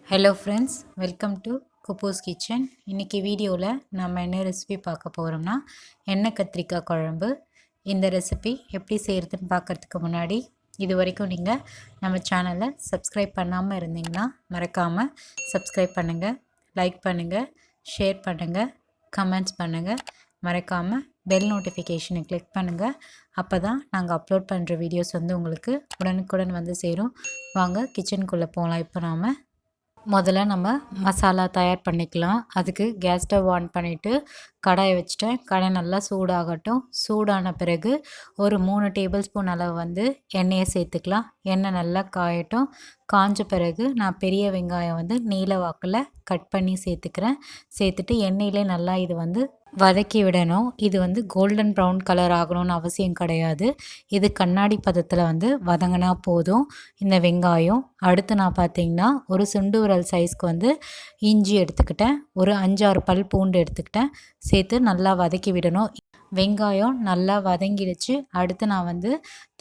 Hello friends, welcome to kuboos kitchen. இன்றைக்கி வீடியோவில் நம்ம என்ன ரெசிபி பார்க்க போகிறோம்னா எண்ணெய் கத்திரிக்காய் குழம்பு. இந்த ரெசிபி எப்படி செய்கிறதுன்னு பார்க்குறதுக்கு முன்னாடி இது வரைக்கும் நீங்கள் நம்ம சேனலை சப்ஸ்கிரைப் பண்ணாமல் இருந்தீங்கன்னா மறக்காமல் சப்ஸ்கிரைப் பண்ணுங்கள், லைக் பண்ணுங்கள், ஷேர் பண்ணுங்கள், கமெண்ட்ஸ் பண்ணுங்கள். மறக்காமல் பெல் நோட்டிஃபிகேஷனை கிளிக் பண்ணுங்கள். அப்போ தான் நாங்கள் அப்லோட் பண்ணுற வீடியோஸ் உங்களுக்கு உடனுக்குடன் வந்து சேரும். வாங்க கிச்சனுக்குள்ளே போகலாம். இப்போ நாம் முதல்ல நம்ம மசாலா தயார் பண்ணிக்கலாம். அதுக்கு கேஸ் ஸ்டவ் ஆன் பண்ணிவிட்டு கடாயை வச்சுட்டேன். கடாய் நல்லா சூடாகட்டும். சூடான பிறகு ஒரு 3 டேபிள் ஸ்பூன் அளவு எண்ணெயை சேர்த்துக்கலாம். எண்ணெய் நல்லா காயட்டும். காஞ்ச பிறகு நான் பெரிய வெங்காயம் நீல வாக்கில் கட் பண்ணி சேர்த்துக்கிறேன். சேர்த்துட்டு எண்ணெயிலே நல்லா இது வதக்கி விடணும். இது கோல்டன் ப்ரௌன் கலர் ஆகணும்னு அவசியம் கிடையாது. இது கண்ணாடி பதத்தில் வதங்கினா போதும் இந்த வெங்காயம். அடுத்து நான் பார்த்திங்கன்னா ஒரு சுண்டு விரல் சைஸ்க்கு இஞ்சி எடுத்துக்கிட்டேன். ஒரு 5-6 பல் பூண்டு எடுத்துக்கிட்டேன். சேர்த்து நல்லா வதக்கி விடணும். வெங்காயம் நல்லா வதங்கிடுச்சு. அடுத்து நான்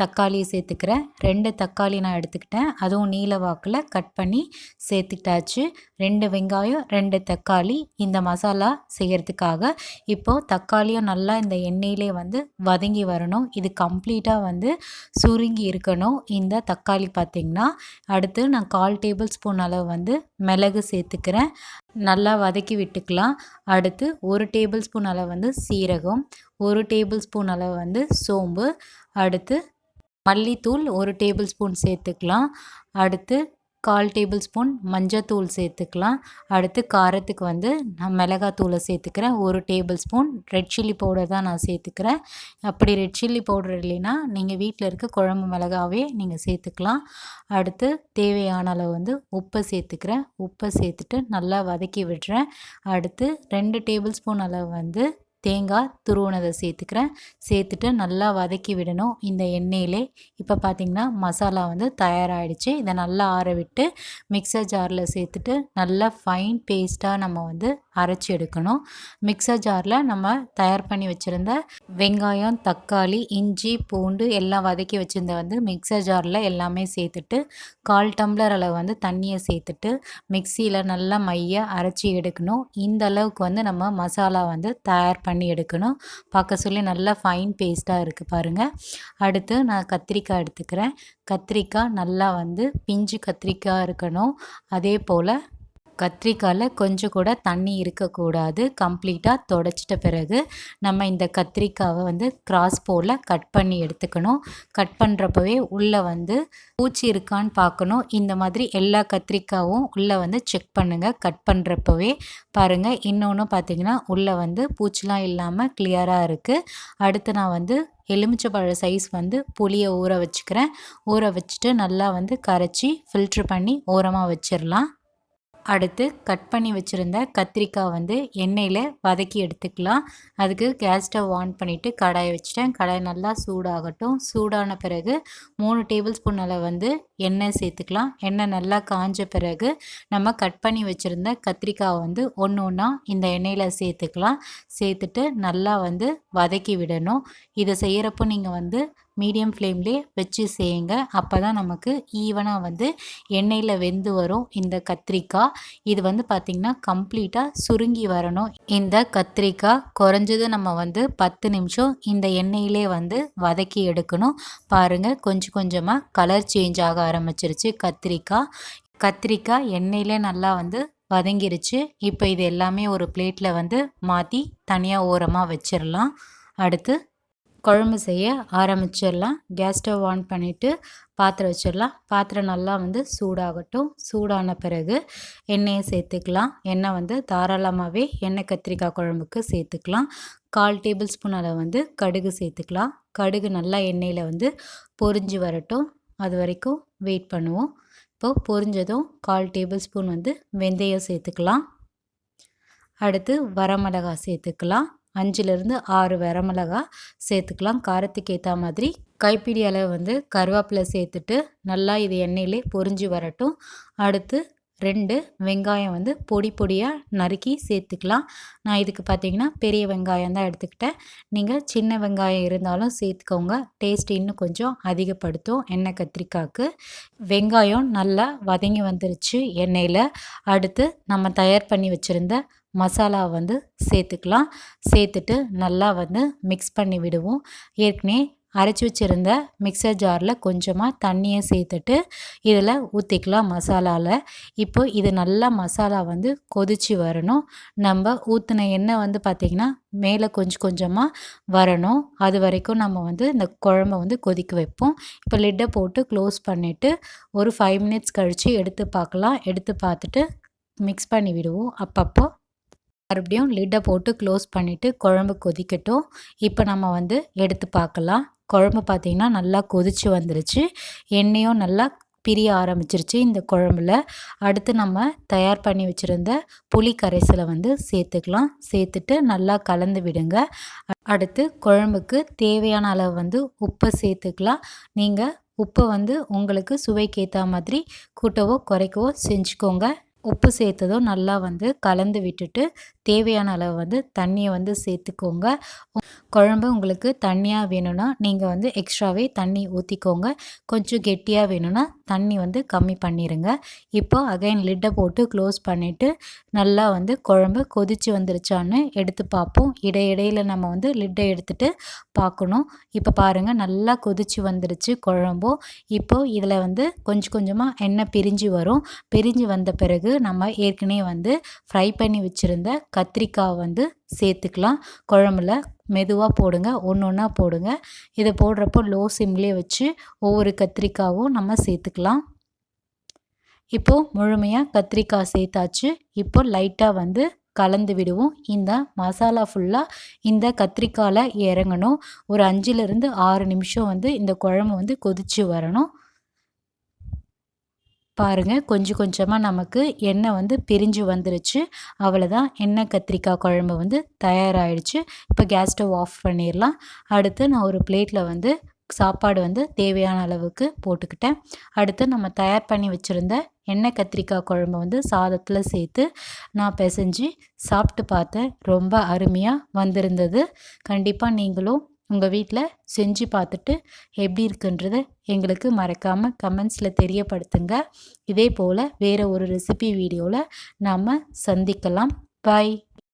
தக்காளி சேர்த்துக்கிறேன். 2 தக்காளி நான் எடுத்துக்கிட்டேன். அதுவும் நீல வாக்கில் கட் பண்ணி சேர்த்துக்கிட்டாச்சு. 2 வெங்காயம் 2 தக்காளி இந்த மசாலா செய்கிறதுக்காக. இப்போது தக்காளியும் நல்லா இந்த எண்ணெயிலே வதங்கி வரணும். இது கம்ப்ளீட்டாக சுருங்கி இருக்கணும் இந்த தக்காளி பார்த்திங்கன்னா. அடுத்து நான் 1/4 டேபிள் ஸ்பூன் அளவு மிளகு சேர்த்துக்கிறேன். நல்லா வதக்கி விட்டுக்கலாம். அடுத்து 1 டேபிள் ஸ்பூன் அளவு சீரகம், 1 டேபிள் ஸ்பூன் அளவு சோம்பு, அடுத்து மல்லித்தூள் 1 டேபிள் ஸ்பூன் சேர்த்துக்கலாம். அடுத்து 1/4 டேபிள் ஸ்பூன் மஞ்சத்தூள் சேர்த்துக்கலாம். அடுத்து காரத்துக்கு நான் மிளகாத்தூளை சேர்த்துக்கிறேன். 1 table spoon red chilli powder தான் நான் சேர்த்துக்கிறேன். அப்படி ரெட் சில்லி பவுடர் இல்லைன்னா நீங்கள் வீட்டில் இருக்க குழம்பு மிளகாவே நீங்கள் சேர்த்துக்கலாம். அடுத்து தேவையான அளவு உப்பை சேர்த்துக்கிறேன். உப்பை சேர்த்துட்டு நல்லா வதக்கி விடுறேன். அடுத்து 2 டேபிள் ஸ்பூன் அளவு தேங்காய் துருவனதை சேர்த்துக்கிறேன். சேர்த்துட்டு நல்லா வதக்கி விடணும் இந்த எண்ணெயிலே. இப்போ பார்த்திங்கன்னா மசாலா தயாராகிடுச்சு. இதை நல்லா ஆற விட்டு மிக்சர் ஜாரில் சேர்த்துட்டு நல்லா ஃபைன் பேஸ்ட்டாக நம்ம அரைச்சி எடுக்கணும். மிக்சர் ஜாரில் நம்ம தயார் பண்ணி வச்சுருந்த வெங்காயம், தக்காளி, இஞ்சி, பூண்டு எல்லாம் வதக்கி வச்சுருந்த மிக்சர் ஜாரில் எல்லாமே சேர்த்துட்டு 1/4 டம்ளர் அளவு தண்ணியை சேர்த்துட்டு மிக்சியில் நல்லா மைய அரைச்சி எடுக்கணும். இந்த அளவுக்கு நம்ம மசாலா தயார் பண்ணி எடுக்கணும். பார்க்க சொல்லி நல்லா ஃபைன் பேஸ்ட்டாக இருக்குது பாருங்கள். அடுத்து நான் கத்திரிக்காய் எடுத்துக்கிறேன். கத்திரிக்காய் நல்லா பிஞ்சு கத்திரிக்காய் இருக்கணும். அதே போல் கத்திரிக்காயில் கொஞ்சம் கூட தண்ணி இருக்கக்கூடாது. கம்ப்ளீட்டாக தொடச்சிட்ட பிறகு நம்ம இந்த கத்திரிக்காவை கிராஸ் போல் கட் பண்ணி எடுத்துக்கணும். கட் பண்ணுறப்பவே உள்ளே பூச்சி இருக்கான்னு பார்க்கணும். இந்த மாதிரி எல்லா கத்திரிக்காவும் உள்ளே செக் பண்ணுங்கள். கட் பண்ணுறப்பவே பாருங்கள். இன்னொன்று பார்த்திங்கன்னா உள்ளே பூச்சிலாம் இல்லாமல் கிளியராக இருக்குது. அடுத்து நான் எலுமிச்சைப்பழ சைஸ் புளியை ஊற வச்சுக்கிறேன். ஊற வச்சுட்டு நல்லா கரைச்சி ஃபில்ட்ரு பண்ணி ஓரமாக வச்சிடலாம். அடுத்து கட் பண்ணி வச்சுருந்த கத்திரிக்காய் எண்ணெயில் வதக்கி எடுத்துக்கலாம். அதுக்கு கேஸ் ஸ்டவ் ஆன் பண்ணிவிட்டு கடாயை வச்சுட்டேன். கடாய் நல்லா சூடாகட்டும். சூடான பிறகு 3 டேபிள் ஸ்பூன் அளவு எண்ணெய் சேர்த்துக்கலாம். எண்ணெய் நல்லா காஞ்ச பிறகு நம்ம கட் பண்ணி வச்சுருந்த கத்திரிக்காய் ஒன்று ஒன்றா இந்த எண்ணெயில் சேர்த்துக்கலாம். சேர்த்துட்டு நல்லா வதக்கி விடணும். இதை செய்கிறப்போ நீங்கள் மீடியம் ஃப்ளேம்லேயே வச்சு செய்யுங்க. அப்போ தான் நமக்கு ஈவனாக எண்ணெயில் வெந்து வரும் இந்த கத்திரிக்காய். இது பார்த்திங்கன்னா கம்ப்ளீட்டாக சுருங்கி வரணும். இந்த கத்திரிக்காய் குறைஞ்சது நம்ம 10 நிமிஷம் இந்த எண்ணெயிலே வதக்கி எடுக்கணும். பாருங்கள், கொஞ்சம் கொஞ்சமாக கலர் சேஞ்ச் ஆக ஆரம்பிச்சிருச்சு கத்திரிக்காய் எண்ணெயிலே நல்லா வதங்கிருச்சு. இப்போ இது எல்லாமே ஒரு பிளேட்டில் மாற்றி தனியாக ஓரமாக வச்சிடலாம். அடுத்து குழம்பு செய்ய ஆரம்பிச்சிடலாம். கேஸ் ஸ்டவ் ஆன் பண்ணிவிட்டு பாத்திரம் வச்சிடலாம். பாத்திரம் நல்லா சூடாகட்டும். சூடான பிறகு எண்ணெயை சேர்த்துக்கலாம். எண்ணெய் தாராளமாகவே எண்ணெய் கத்திரிக்காய் குழம்புக்கு சேர்த்துக்கலாம். 1/4 டேபிள் ஸ்பூன் அளவு கடுகு சேர்த்துக்கலாம். கடுகு நல்லா எண்ணெயில் பொரிஞ்சு வரட்டும். அது வரைக்கும் வெயிட் பண்ணுவோம். இப்போது பொரிஞ்சதும் 1/4 டேபிள் ஸ்பூன் வெந்தயம் சேர்த்துக்கலாம். அடுத்து வரமிளகாய் சேர்த்துக்கலாம். 5லேருந்து 6 வரமிளகாய் சேர்த்துக்கலாம். காரத்துக்கு ஏற்ற மாதிரி கைப்பிடி அளவு கருவேப்பிலை சேர்த்துட்டு நல்லா இது எண்ணெயிலே பொரிஞ்சு வரட்டும். அடுத்து 2 வெங்காயம் வந்து பொடி பொடியாக நறுக்கி சேர்த்துக்கலாம். நான் இதுக்கு பார்த்தீங்கன்னா பெரிய வெங்காயம் தான் எடுத்துக்கிட்டேன். நீங்கள் சின்ன வெங்காயம் இருந்தாலும் சேர்த்துக்கோங்க. டேஸ்ட் இன்னும் கொஞ்சம் அதிகப்படுத்தும் எண்ணெய் கத்திரிக்காய்க்கு. வெங்காயம் நல்லா வதங்கி வந்துருச்சு எண்ணெயில். அடுத்து நம்ம தயார் பண்ணி வச்சுருந்த மசாலா வந்து சேர்த்துக்கலாம். சேர்த்துட்டு நல்லா வந்து மிக்ஸ் பண்ணி விடுவோம். ஏற்கனவே அரைச்சி வச்சுருந்த மிக்சர் ஜாரில் கொஞ்சமாக தண்ணியை சேர்த்துட்டு இதில் ஊற்றிக்கலாம் மசாலாவில். இப்போ இது நல்லா மசாலா வந்து கொதித்து வரணும். நம்ம ஊற்றின எண்ணெய் வந்து பார்த்திங்கன்னா மேலே கொஞ்சம் கொஞ்சமாக வரணும். அது வரைக்கும் நம்ம வந்து இந்த குழம்ப வந்து கொதிக்க வைப்போம். இப்போ லிட்டை போட்டு க்ளோஸ் பண்ணிவிட்டு ஒரு 5 மினிட்ஸ் கழித்து எடுத்து பார்க்கலாம். எடுத்து பார்த்துட்டு மிக்ஸ் பண்ணி விடுவோம். அப்பப்போ மறுபடியும் லிட்டை போட்டு க்ளோஸ் பண்ணிவிட்டு குழம்பு கொதிக்கட்டும். இப்போ நம்ம வந்து எடுத்து பார்க்கலாம். குழம்பு பார்த்திங்கன்னா நல்லா கொதித்து வந்துருச்சு. எண்ணெயும் நல்லா பிரிய ஆரம்பிச்சிருச்சு இந்த குழம்புல. அடுத்து நம்ம தயார் பண்ணி வச்சுருந்த புளி கரைசலை வந்து சேர்த்துக்கலாம். சேர்த்துட்டு நல்லா கலந்து விடுங்க. அடுத்து குழம்புக்கு தேவையான அளவு வந்து உப்பை சேர்த்துக்கலாம். நீங்கள் உப்பை வந்து உங்களுக்கு சுவைக்கு ஏற்ற மாதிரி கூட்டவோ குறைக்கவோ செஞ்சுக்கோங்க. உப்பு சேர்த்ததும் நல்லா வந்து கலந்து விட்டுட்டு தேவையான அளவு வந்து தண்ணியை வந்து சேர்த்துக்கோங்க. குழம்பு உங்களுக்கு தண்ணியாக வேணும்னா நீங்கள் வந்து எக்ஸ்ட்ராவே தண்ணி ஊற்றிக்கோங்க. கொஞ்சம் கெட்டியாக வேணும்னா தண்ணி வந்து கம்மி பண்ணிடுங்க. இப்போ அகைன் லிட்டை போட்டு க்ளோஸ் பண்ணிவிட்டு நல்லா வந்து குழம்பு கொதித்து வந்துருச்சான்னு எடுத்து பார்ப்போம். இடையிடையில் நம்ம வந்து லிட்டை எடுத்துகிட்டு பார்க்கணும். இப்போ பாருங்கள் நல்லா கொதித்து வந்துருச்சு குழம்பும். இப்போது இதில் வந்து கொஞ்சம் கொஞ்சமாக எண்ணெய் பிரிஞ்சு வரும். பிரிஞ்சு வந்த பிறகு நம்ம ஏற்கனவே வந்து ஃப்ரை பண்ணி வச்சுருந்த கத்திரிக்காய் வந்து சேர்த்துக்கலாம். குழம்புல மெதுவாக போடுங்க, ஒன்று ஒன்றா போடுங்க. இதை போடுறப்போ லோ சிம்லேயே வச்சு ஒவ்வொரு கத்திரிக்காவும் நம்ம சேர்த்துக்கலாம். இப்போது முழுமையாக கத்திரிக்காய் சேர்த்தாச்சு. இப்போ லைட்டாக வந்து கலந்து விடுவோம். இந்த மசாலா ஃபுல்லாக இந்த கத்திரிக்காயில் இறங்கணும். ஒரு 5லேருந்து 6 நிமிஷம் வந்து இந்த குழம்பு வந்து கொதித்து வரணும். பாருங்கள் கொஞ்சம் கொஞ்சமாக நமக்கு எண்ணெய் வந்து பிரிஞ்சு வந்துருச்சு. அவ்வளோதான், எண்ணெய் கத்திரிக்காய் குழம்பு வந்து தயாராகிடுச்சு. இப்போ கேஸ் ஸ்டவ் ஆஃப் பண்ணிடலாம். அடுத்து நான் ஒரு பிளேட்டில் வந்து சாப்பாடு வந்து தேவையான அளவுக்கு போட்டுக்கிட்டேன். அடுத்து நம்ம தயார் பண்ணி வச்சுருந்த எண்ணெய் கத்திரிக்காய் குழம்பு வந்து சாதத்தில் சேர்த்து நான் பிசைஞ்சு சாப்பிட்டு பார்த்தேன். ரொம்ப அருமையாக வந்திருந்தது. கண்டிப்பாக நீங்களும் உங்கள் வீட்டில் செஞ்சு பார்த்துட்டு எப்படி இருக்குன்றதை எங்களுக்கு மறக்காமல் கமெண்ட்ஸில் தெரியப்படுத்துங்க. இதே போல் வேறு ஒரு ரெசிபி வீடியோவில் நாம் சந்திக்கலாம். பாய்.